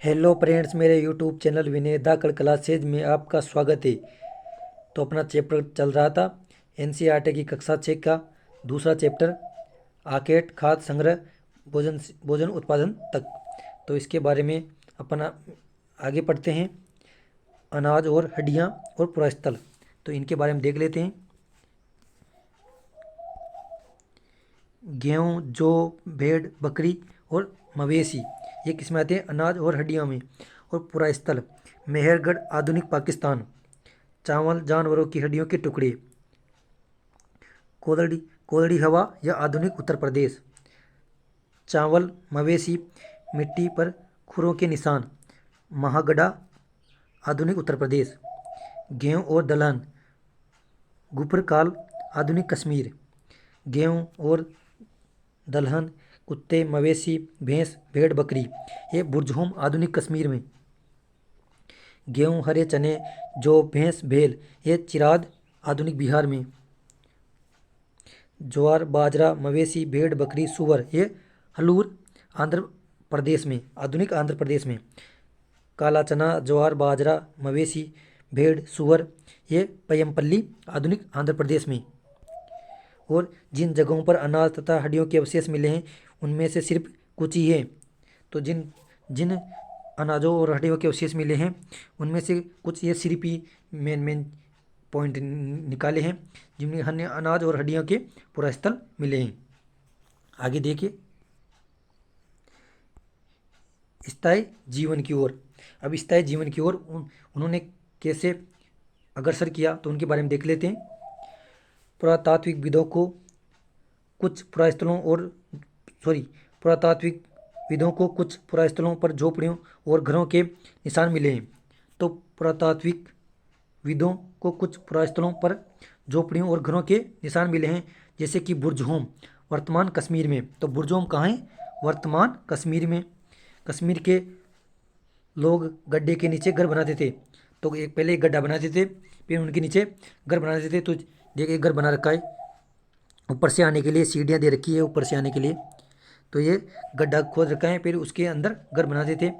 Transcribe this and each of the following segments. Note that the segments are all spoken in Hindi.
हेलो फ्रेंड्स, मेरे यूट्यूब चैनल विनय धाकड़ क्लासेज में आपका स्वागत है। तो अपना चैप्टर चल रहा था एनसीईआरटी की कक्षा 6 का दूसरा चैप्टर आकेट खाद्य संग्रह भोजन भोजन उत्पादन तक। तो इसके बारे में अपना आगे पढ़ते हैं। अनाज और हड्डियाँ और पुरास्थल, तो इनके बारे में देख लेते हैं। गेहूँ, जौ, भेड़, बकरी और मवेशी ये किस में आते हैं? अनाज और हड्डियों में। और पुरास्थल मेहरगढ़ आधुनिक पाकिस्तान। चावल, जानवरों की हड्डियों के टुकड़े। कोदड़ी कोदड़ी हवा या आधुनिक उत्तर प्रदेश। चावल, मवेशी, मिट्टी पर खुरों के निशान, महागढ़ा आधुनिक उत्तर प्रदेश। गेहूँ और दलहन, गुफरकाल आधुनिक कश्मीर। गेहूँ और दलहन, कुत्ते, मवेशी, भैंस, भेड़, बकरी ये बुर्जहोम आधुनिक कश्मीर में। गेहूँ, हरे चने, जौ, भैंस, भेल ये चिराद आधुनिक बिहार में। ज्वार, बाजरा, मवेशी, भेड़, बकरी, सुअर ये हलूर आंध्र प्रदेश में, आधुनिक आंध्र प्रदेश में। काला चना, ज्वार, बाजरा, मवेशी, भेड़, सुअर ये पयमपल्ली आधुनिक आंध्र प्रदेश में। और जिन जगहों पर अनाज तथा हड्डियों के अवशेष मिले हैं उनमें से सिर्फ कुछ ही है। तो जिन जिन अनाजों और हड्डियों के अवशेष मिले हैं उनमें से कुछ ये सिर्फ ही मेन मेन पॉइंट निकाले हैं जिनमें अन्य अनाज और हड्डियों के पुरास्थल मिले हैं। आगे देखिए, स्थायी जीवन की ओर। अब स्थायी जीवन की ओर उन्होंने कैसे अग्रसर किया तो उनके बारे में देख लेते हैं। पुरातात्विक विदों को कुछ पुरास्थलों और सॉरी पुरातात्विक विदों को कुछ पुरास्थलों पर झोपड़ियों और घरों के निशान मिले हैं। तो पुरातात्विक विदों को कुछ पुरास्थलों पर झोपड़ियों और घरों के निशान मिले हैं, जैसे कि बुर्जहोम वर्तमान कश्मीर में। तो बुर्जहोम कहाँ है? वर्तमान कश्मीर में। कश्मीर के लोग गड्ढे के नीचे घर बनाते थे। तो एक पहले एक गड्ढा बनाते थे, फिर उनके नीचे घर बनाते थे। तो देखिए एक घर बना रखा है, ऊपर से आने के लिए सीढ़ियाँ दे रखी है ऊपर से आने के लिए। तो ये गड्ढा खोद रखा है, फिर उसके अंदर घर बनाते थे,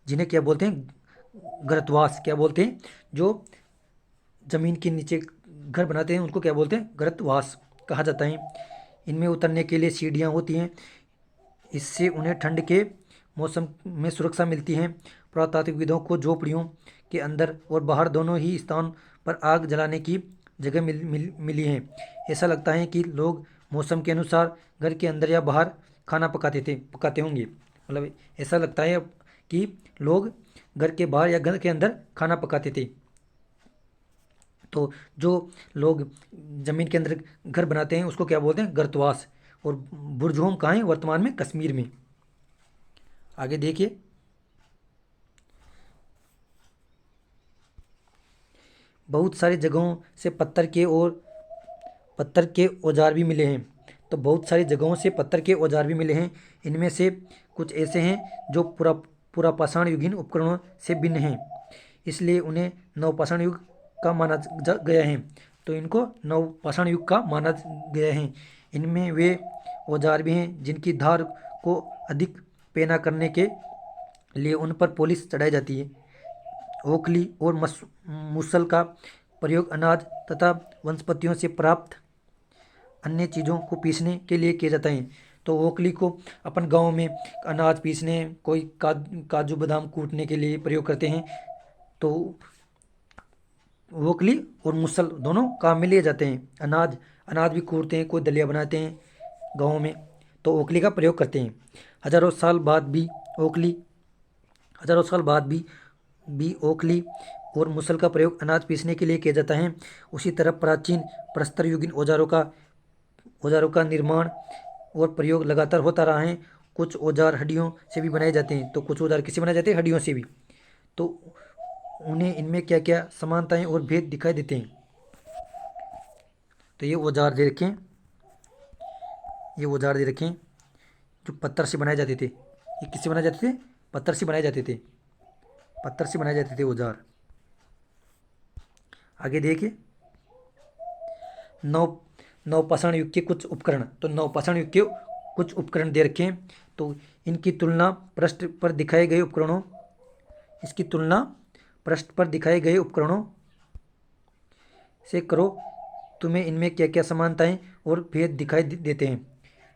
जिन्हें क्या बोलते हैं? घरतवास। क्या बोलते हैं? जो ज़मीन के नीचे घर बनाते हैं उनको क्या बोलते हैं? घरतवास कहा जाता है। इनमें उतरने के लिए सीढ़ियाँ होती हैं, इससे उन्हें ठंड के मौसम में सुरक्षा मिलती है। पुरातात्विक विदों को झोपड़ियों के अंदर और बाहर दोनों ही स्थान पर आग जलाने की जगह मिली है। ऐसा लगता है कि लोग मौसम के अनुसार घर के अंदर या बाहर खाना पकाते होंगे। मतलब ऐसा लगता है कि लोग घर के बाहर या घर के अंदर खाना पकाते थे। तो जो लोग ज़मीन के अंदर घर बनाते हैं उसको क्या बोलते हैं? घरतवास। और बुर्जहोम कहाँ है? वर्तमान में कश्मीर में। आगे देखिए, बहुत सारी जगहों से पत्थर के औजार भी मिले हैं। तो बहुत सारी जगहों से पत्थर के औजार भी मिले हैं। इनमें से कुछ ऐसे हैं जो पूरा पाषाण युगीन उपकरणों से भिन्न हैं, इसलिए उन्हें नवपाषाण युग का माना गया है। तो इनको नवपाषाण युग का माना गया है। इनमें वे औजार भी हैं जिनकी धार को अधिक पैना करने के लिए उन पर पॉलिश चढ़ाई जाती है। ओखली और मूसल का प्रयोग अनाज तथा वनस्पतियों से प्राप्त अन्य चीज़ों को पीसने के लिए किया जाता है। तो ओखली को अपन गांव में अनाज पीसने, कोई काजू बादाम कूटने के लिए प्रयोग करते हैं। तो ओखली और मूसल दोनों काम में लिए जाते हैं। अनाज अनाज भी कूटते हैं, कोई दलिया बनाते हैं गाँव में, तो ओखली का प्रयोग करते हैं। हजारों साल बाद भी ओखली हजारों साल बाद भी ओखली और मूसल का प्रयोग अनाज पीसने के लिए किया जाता है। उसी तरह प्राचीन प्रस्तर युगीन औजारों का निर्माण और प्रयोग लगातार होता रहा है। कुछ औजार हड्डियों से भी बनाए जाते हैं। तो कुछ औजार किससे बनाए जाते हैं? हड्डियों से भी। तो उन्हें इनमें क्या क्या समानताएं और भेद दिखाई देते हैं। तो ये औजार दे रखें, जो पत्थर से बनाए जाते थे। ये किससे बनाए जाते थे? पत्थर से बनाए जाते थे। औजार। आगे देखिए, नव नवपाषाण युग के कुछ उपकरण। तो नवपाषाण युग के कुछ उपकरण दे रखे हैं। तो इनकी तुलना पृष्ठ पर दिखाए गए उपकरणों इसकी तुलना पृष्ठ पर दिखाए गए उपकरणों से करो। तुम्हें इनमें क्या क्या समानताएं और भेद दिखाई देते हैं।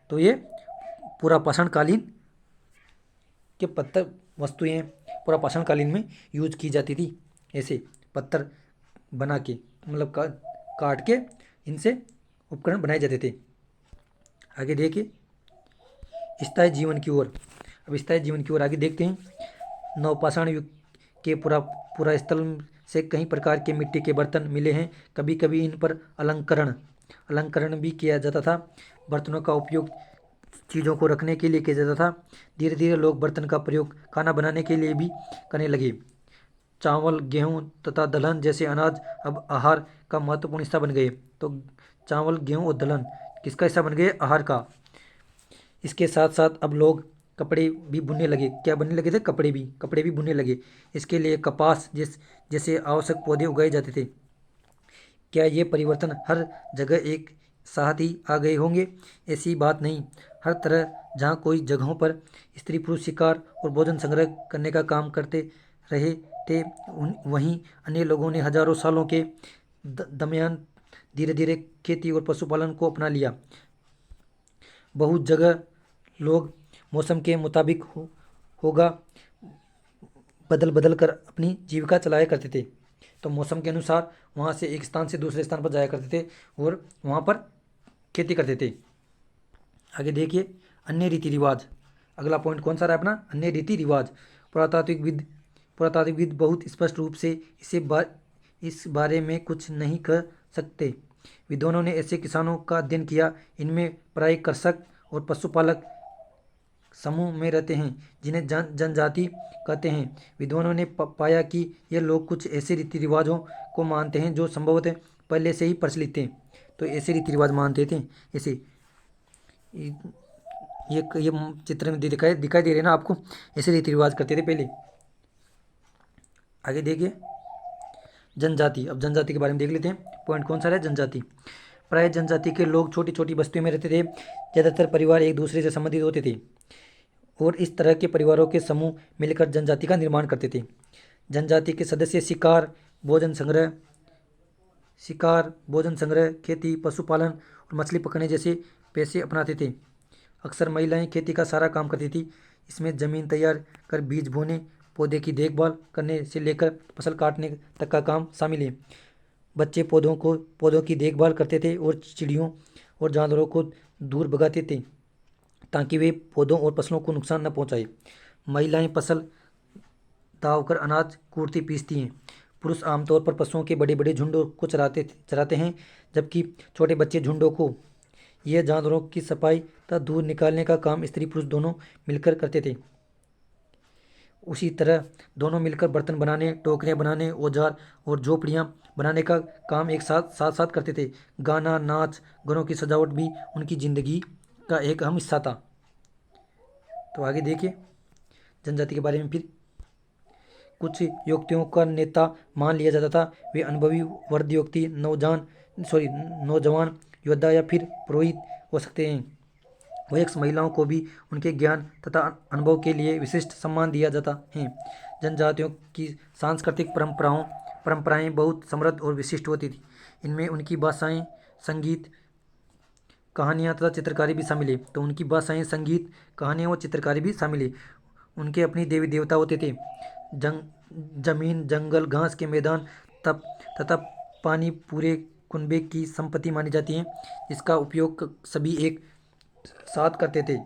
तो ये पूरा पाषाण कालीन के पत्थर वस्तुएं पूरा पाषाण कालीन में यूज की जाती थी। ऐसे पत्थर बना के मतलब काट के इनसे उपकरण बनाए जाते थे। आगे देखिए स्थायी जीवन की ओर। अब स्थायी जीवन की ओर आगे देखते हैं। नवपाषाण युग के पूरा पूरा स्थल से कई प्रकार के मिट्टी के बर्तन मिले हैं। कभी कभी इन पर अलंकरण भी किया जाता था। बर्तनों का उपयोग चीज़ों को रखने के लिए किया जाता था। धीरे धीरे लोग बर्तन का प्रयोग खाना बनाने के लिए भी करने लगे। चावल, गेहूँ तथा दलहन जैसे अनाज अब आहार का महत्वपूर्ण हिस्सा बन गए। तो चावल, गेहूँ और दलहन किसका हिस्सा बन गए? आहार का। इसके साथ साथ अब लोग कपड़े भी बुनने लगे। क्या बनने लगे थे? कपड़े भी बुनने लगे। इसके लिए कपास जैसे आवश्यक पौधे उगाए जाते थे। क्या ये परिवर्तन हर जगह एक साथ ही आ गए होंगे? ऐसी बात नहीं। हर तरह जहाँ कोई जगहों पर स्त्री पुरुष शिकार और भोजन संग्रह करने का काम करते रहे थे, वहीं अन्य लोगों ने हजारों सालों के दरमियान धीरे धीरे खेती और पशुपालन को अपना लिया। बहुत जगह लोग मौसम के मुताबिक होगा बदल बदल कर अपनी जीविका चलाया करते थे। तो मौसम के अनुसार वहाँ से एक स्थान से दूसरे स्थान पर जाया करते थे और वहाँ पर खेती करते थे। आगे देखिए अन्य रीति रिवाज। अगला पॉइंट कौन सा रहा अपना? अन्य रीति रिवाज। पुरातात्विकविद बहुत स्पष्ट रूप से इस बारे में कुछ नहीं कह सकते। विद्वानों ने ऐसे किसानों का अध्ययन किया इनमें प्रायः कृषक और पशुपालक समूह में रहते हैं जिन्हें जनजाति कहते हैं। विद्वानों ने पाया कि ये लोग कुछ ऐसे रीति रिवाजों को मानते हैं जो संभवतः पहले से ही प्रचलित थे। तो ऐसे रीति रिवाज मानते थे। ऐसे ये चित्र में दिखाई दे रहे हैं ना आपको? ऐसे रीति रिवाज करते थे पहले। आगे देखिए जनजाति। अब जनजाति के बारे में देख लेते हैं। पॉइंट कौन सा है? जनजाति। प्राय जनजाति के लोग छोटी छोटी बस्तियों में रहते थे। ज़्यादातर परिवार एक दूसरे से संबंधित होते थे और इस तरह के परिवारों के समूह मिलकर जनजाति का निर्माण करते थे। जनजाति के सदस्य शिकार, भोजन संग्रह, खेती, पशुपालन और मछली पकड़ने जैसे पेशे अपनाते थे। अक्सर महिलाएं खेती का सारा काम करती थी। इसमें ज़मीन तैयार कर बीज बोने, पौधे की देखभाल करने से लेकर फसल काटने तक का काम शामिल है। बच्चे पौधों की देखभाल करते थे और चिड़ियों और जानवरों को दूर भगाते थे ताकि वे पौधों और फसलों को नुकसान न पहुंचाए। महिलाएं फसल दावकर अनाज कूटती पीसती हैं। पुरुष आमतौर पर पशुओं के बड़े बड़े झुंडों को चराते हैं, जबकि छोटे बच्चे झुंडों को यह जानवरों की सफाई तथा दूध निकालने का काम स्त्री पुरुष दोनों मिलकर करते थे। उसी तरह दोनों मिलकर बर्तन बनाने, टोकरियाँ बनाने, औजार और झोपड़ियाँ बनाने का काम एक साथ करते थे। गाना, नाच, घरों की सजावट भी उनकी जिंदगी का एक अहम हिस्सा था। तो आगे देखिए जनजाति के बारे में। फिर कुछ युवतियों का नेता मान लिया जाता था। वे अनुभवी वृद्ध युवती, नौजवान योद्धा या फिर पुरोहित हो सकते हैं। वयस्क महिलाओं को भी उनके ज्ञान तथा अनुभव के लिए विशिष्ट सम्मान दिया जाता है। जनजातियों की सांस्कृतिक परंपराएं बहुत समृद्ध और विशिष्ट होती थी। इनमें उनकी भाषाएं, संगीत, कहानियाँ तथा चित्रकारी भी शामिल है। तो उनकी भाषाएं, संगीत, कहानियाँ और चित्रकारी भी शामिल है। उनके अपनी देवी देवता होते थे। जमीन, जंगल, घास के मैदान तथा पानी पूरे कुनबे की संपत्ति मानी जाती है, जिसका उपयोग सभी एक साथ करते थे।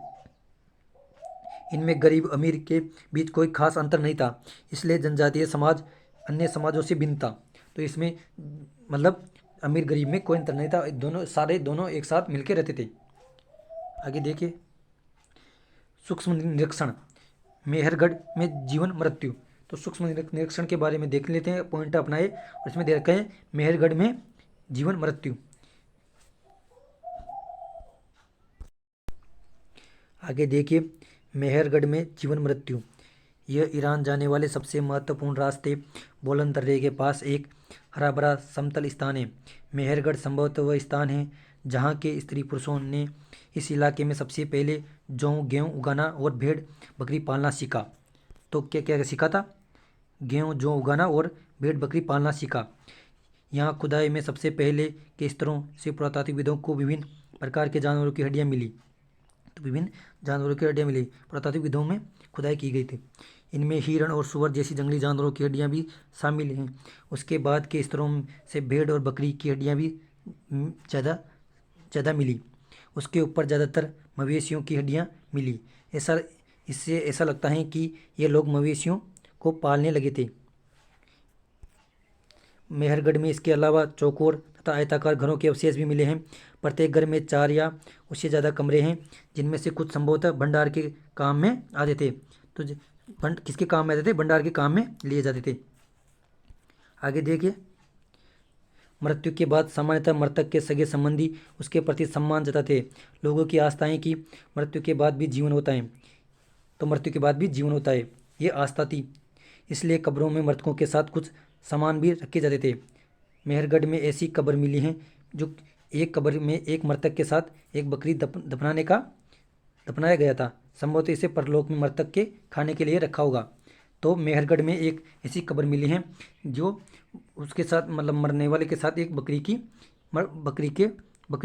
इनमें गरीब अमीर के बीच कोई खास अंतर नहीं था, इसलिए जनजातीय समाज अन्य समाजों से भिन्न था। तो इसमें मतलब अमीर गरीब में कोई अंतर नहीं था, दोनों एक साथ मिलकर रहते थे। आगे देखिए सूक्ष्म निरीक्षण। मेहरगढ़ में जीवन मृत्यु। तो सूक्ष्म निरीक्षण के बारे में देख लेते हैं। पॉइंट अपनाए और इसमें दे रखे हैं मेहरगढ़ में जीवन मृत्यु। आगे देखिए मेहरगढ़ में जीवन मृत्यु। यह ईरान जाने वाले सबसे महत्वपूर्ण रास्ते बोलन दर्रे के पास एक हरा भरा समतल स्थान है। मेहरगढ़ संभवतः वह स्थान है जहाँ के स्त्री पुरुषों ने इस इलाके में सबसे पहले जौ, गेहूँ उगाना और भेड़ बकरी पालना सीखा। तो क्या क्या सीखा था? गेहूँ जौ उगाना और भेड़ बकरी पालना सीखा। यहाँ खुदाई में सबसे पहले के स्तरों से पुरातात्विकविदों को विभिन्न प्रकार के जानवरों की हड्डियाँ मिली। तो विभिन्न जानवरों की हड्डियाँ मिली, पुरातात्विकविदों में खुदाई की गई थी। इनमें हिरण और सुअर जैसी जंगली जानवरों की हड्डियाँ भी शामिल हैं। उसके बाद के स्तरों से भेड़ और बकरी की हड्डियाँ भी ज़्यादा ज़्यादा मिली। उसके ऊपर ज़्यादातर मवेशियों की हड्डियाँ मिली। इससे ऐसा लगता है कि ये लोग मवेशियों को पालने लगे थे। मेहरगढ़ में इसके अलावा चौकोर तथा आयताकार घरों के अवशेष भी मिले हैं। प्रत्येक घर में 4 या उससे ज़्यादा कमरे हैं, जिनमें से कुछ संभवतः भंडार के काम में आते थे। तो किसके काम में आते थे? भंडार के काम में लिए जाते थे। आगे देखिए, मृत्यु के बाद सामान्यतः मृतक के सगे संबंधी उसके प्रति सम्मान जताते। लोगों की आस्था है कि मृत्यु के बाद भी जीवन होता है, तो मृत्यु के बाद भी जीवन होता है, ये आस्था थी। इसलिए कब्रों में मृतकों के साथ कुछ सामान भी रखे जाते थे। मेहरगढ़ में ऐसी कब्र मिली हैं जो एक कब्र में एक मृतक के साथ एक बकरी दफनाया गया था। संभवतः इसे परलोक में मृतक के खाने के लिए रखा होगा। तो मेहरगढ़ में एक ऐसी कब्र मिली है जो उसके साथ मतलब मरने वाले के साथ एक बकरी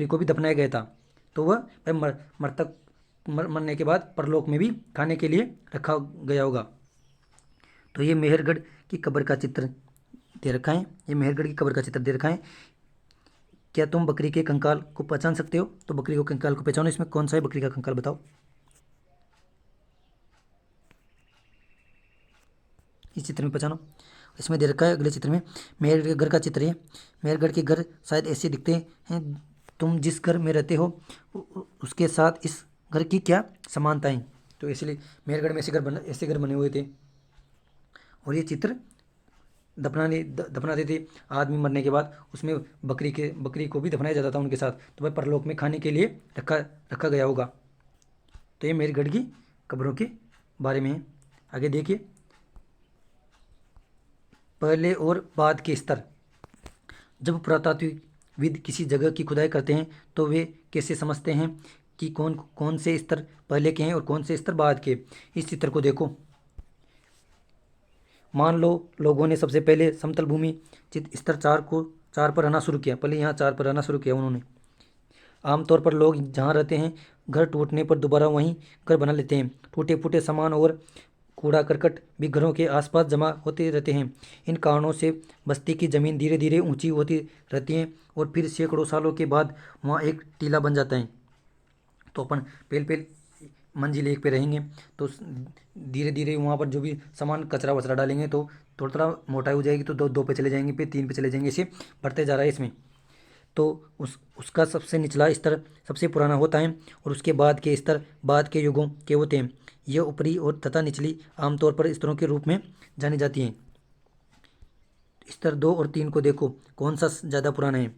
को भी दफनाया गया था। तो वह मृतक मरने के बाद परलोक में भी खाने के लिए रखा गया होगा। तो ये मेहरगढ़ की कब्र का चित्र दे रखा है। ये मेहरगढ़ की कब्र का चित्र दे रखा है। क्या तुम बकरी के कंकाल को पहचान सकते हो? तो बकरी को कंकाल को पहचानो। इसमें कौन सा है बकरी का कंकाल, बताओ। इस चित्र में पहचानो। इसमें दे रखा है अगले चित्र में मेहरगढ़ के घर का चित्र है। मेहरगढ़ के घर शायद ऐसे दिखते हैं। तुम जिस घर में रहते हो उसके साथ इस घर की क्या समानताएं। तो इसलिए मेहरगढ़ में ऐसे घर बने हुए थे। और ये चित्र दफनाते थे। आदमी मरने के बाद उसमें बकरी को भी दफनाया जाता था उनके साथ। तो वह परलोक में खाने के लिए रखा गया होगा। तो ये मेहरगढ़ की कब्रों के बारे में है। आगे देखिए, पहले और बाद के स्तर। जब पुरातात्विकविद किसी जगह की खुदाई करते हैं तो वे कैसे समझते हैं कि कौन कौन से स्तर पहले के हैं और कौन से स्तर बाद के? इस चित्र को देखो। मान लो लोगों ने सबसे पहले समतल भूमि स्तर 4 पर रहना शुरू किया। पहले यहाँ 4 पर रहना शुरू किया उन्होंने। आमतौर पर लोग जहाँ रहते हैं घर टूटने पर दोबारा वहीं घर बना लेते हैं। टूटे फूटे सामान और कूड़ा करकट भी घरों के आसपास जमा होते रहते हैं। इन कारणों से बस्ती की ज़मीन धीरे धीरे ऊंची होती रहती है और फिर सैकड़ों सालों के बाद वहाँ एक टीला बन जाता है। तो अपन पहले मंजिल 1 पे रहेंगे तो धीरे धीरे वहाँ पर जो भी सामान कचरा वचरा डालेंगे तो थोड़ा थोड़ा मोटाई हो जाएगी। तो 2 पे चले जाएंगे, फिर 3 पे चले जाएंगे, ऐसे बढ़ते जा रहा है इसमें। तो उसका सबसे निचला स्तर सबसे पुराना होता है और उसके बाद के स्तर बाद के युगों के होते हैं। यह ऊपरी और तथा निचली आमतौर पर स्तरों के रूप में जानी जाती हैं। स्तर 2 और 3 को देखो, कौन सा ज़्यादा पुराना है?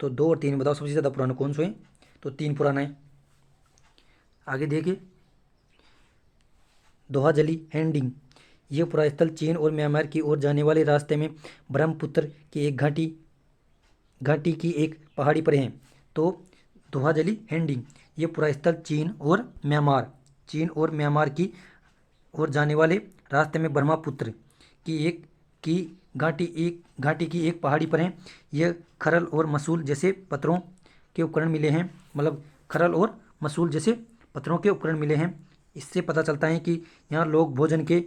तो 2 और 3 बताओ सबसे ज़्यादा पुराना कौन सा है? तो 3 पुराना है। आगे देखिए, दोहाजली हैंडिंग। ये पुरास्थल चीन और म्यांमार की ओर जाने वाले रास्ते में ब्रह्मपुत्र की एक घाटी की एक पहाड़ी पर हैं। तो दोहाजली हैंडिंग ये पुरास्थल चीन और म्यांमार की ओर जाने वाले रास्ते में ब्रह्मपुत्र की घाटी की एक पहाड़ी पर हैं। यह खरल और मसूल जैसे पत्थरों के उपकरण मिले हैं। मतलब खरल और मसूल जैसे पत्थरों के उपकरण मिले हैं। इससे पता चलता है कि यहाँ लोग भोजन के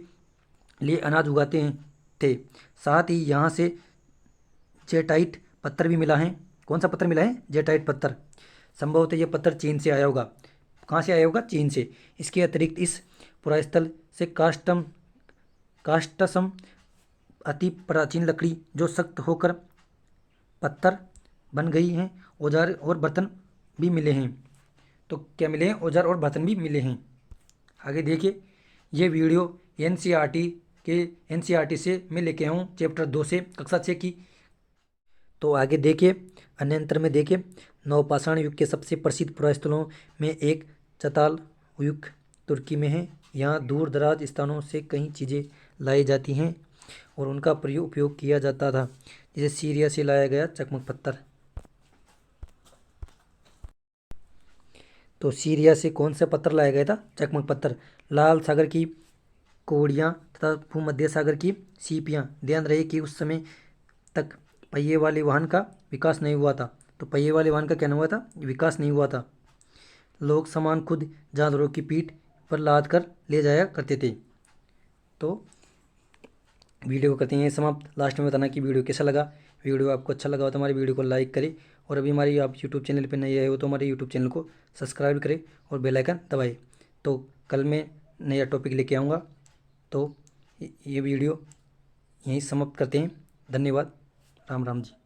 लिए अनाज उगाते थे। साथ ही यहाँ से जेटाइट पत्थर भी मिला है। कौन सा पत्थर मिला है? जेटाइट पत्थर। संभवतः यह पत्थर चीन से आया होगा। कहाँ से आया होगा? चीन से। इसके अतिरिक्त इस पुरास्थल से कास्टसम अति प्राचीन लकड़ी जो सख्त होकर पत्थर बन गई हैं, औजार और बर्तन भी मिले हैं। तो क्या मिले हैं? औजार और बर्तन भी मिले हैं। आगे देखिए, ये वीडियो एनसीईआरटी से मैं लेके आया हूँ, चैप्टर 2 से, कक्षा 6 की। तो आगे देखिए, अन्यंतर में देखिए, नवपाषाण युग के सबसे प्रसिद्ध पुरास्थलों में एक चताल युग तुर्की में है। यहाँ दूर दराज स्थानों से कई चीज़ें लाई जाती हैं और उनका उपयोग किया जाता था, जैसे सीरिया से लाया गया चकमक पत्थर। तो सीरिया से कौन सा पत्थर लाया गया था? चकमक पत्थर। लाल सागर की कोड़ियाँ तथा भूमध्य सागर की सीपियाँ। ध्यान रहे कि उस समय तक पहिए वाले वाहन का विकास नहीं हुआ था। तो पहिए वाले वाहन का क्या नहीं हुआ था, विकास नहीं हुआ था। लोग सामान खुद जानवरों की पीठ पर लाद कर ले जाया करते थे। तो वीडियो को करते हैं समाप्त। लास्ट में बताना कि वीडियो कैसा लगा। वीडियो आपको अच्छा लगा हो तो हमारी वीडियो को लाइक करें, और अभी हमारी आप यूट्यूब चैनल पर नए आए हो तो हमारे यूट्यूब चैनल को सब्सक्राइब करें और बेल आइकन दबाएं। तो कल मैं नया टॉपिक लेके आऊँगा। तो ये वीडियो यहीं समाप्त करते हैं। धन्यवाद। राम राम जी।